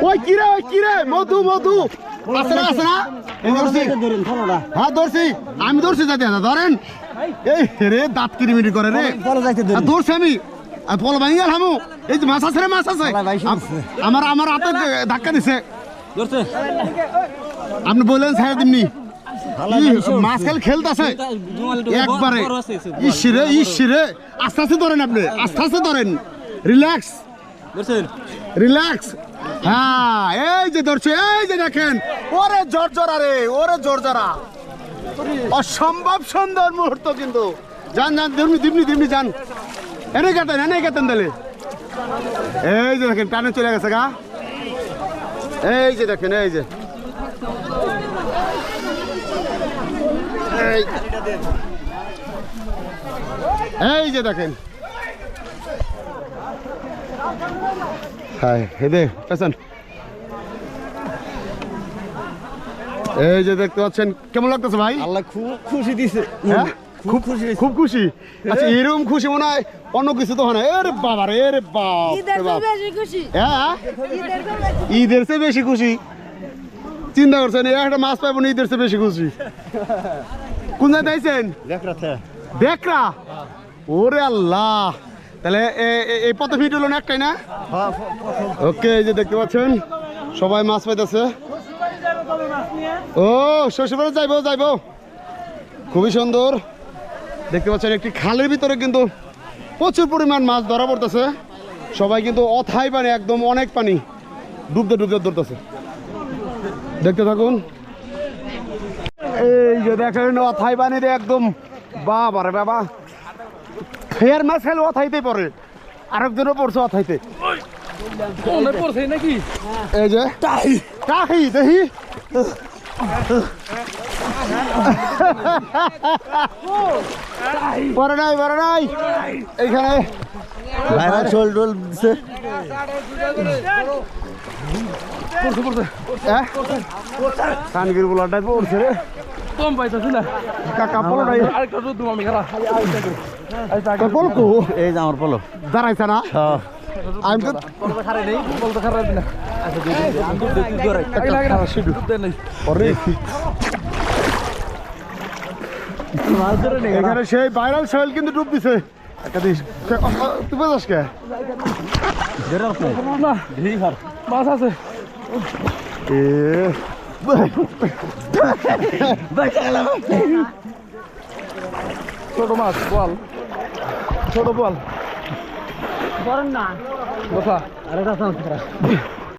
ওই কিরে মধু মধু আছে না এই ধরছি হ্যাঁ ধরছি আমি ধরছি যাতে ধরেন এই রে দাঁত কিরিমিরি করে রে ধরছি আমি ফল ভাঙি গেল হামু এই যে মাছ আছে রে মাছ আছে আমার হাতে ধাক্কা দিছে আপনি বললেন ছাড়া দিমনি মাছ খেল খেলতেছে একবারে ইসিরে আস্তে আস্তে ধরেন আপনি আস্তে আস্তে ধরেন রিল্যাক্স রিল্যাক্স হ্যাঁ এই যে ধরছে এই যে দেখেন ওরে জর্জরা রে ওরে জর্জরা অসম্ভব সুন্দর মুহূর্ত কিন্তু যান দিমনি যান এনে কেতেন তাহলে এই যে দেখেন টানে চলে গেছে গা এই যে দেখেন এই যে এই যে দেখেন হ্যাঁ হেদে পেছন এই যে দেখতে পাচ্ছেন কেমন লাগতেছে ভাই আল্লাহ খুব খুশি দিছে খুব খুশি আচ্ছা এরকম খুশি মনে হয় অন্য কিছু তো হয় না এর বাবা রে এর বাপ হ্যাঁ ঈদের চেয়ে বেশি খুশি চিন্তা করছেন একটা মাছ পাইব না ঈদের চেয়ে বেশি খুশি কোন জায়গায় আইছেন দেখরা ওরে আল্লাহ তাহলে এই পথ ফিট হলো না একটাই না ওকে এই যে দেখতে পাচ্ছেন সবাই মাছ পাইতেছে ও শ্বশুরবাড়ি যাইবো খুবই সুন্দর দেখতে পাচ্ছেন একটি খালের ভিতরে কিন্তু প্রচুর পরিমাণ মাছ ধরা পড়তেছে সবাই কিন্তু অথাই পানি একদম অনেক পানি ডুবতে ধরতেছে দেখতে থাকুন এই যে দেখেন অথাই পানিতে একদম বাবা রে বাবা ফের মাছ খেলে অথাইতে পড়ে আরেকজনও পড়ছে অথাইতে নাকি এই যে টাহি দেখি পরে নাই এইখানে চোল টোল দিছে কানগির বলাটাই পড়ছে রে কম পাইতাছি না কাকা পলো নাই আরেকটা দুধ আমি খারাপ পলকো এই যে আমার পলো দাঁড়াইছে না আমি তো খারাপ নেই বলতে খারাপ না এখানে সেই ভাইরাল সোহেল কিন্তু ডুব দিছে একটা দিস তুই যাস কে মাছ আছে ছোট মাছ বল ছোট বল বড় না কথা আরেকটা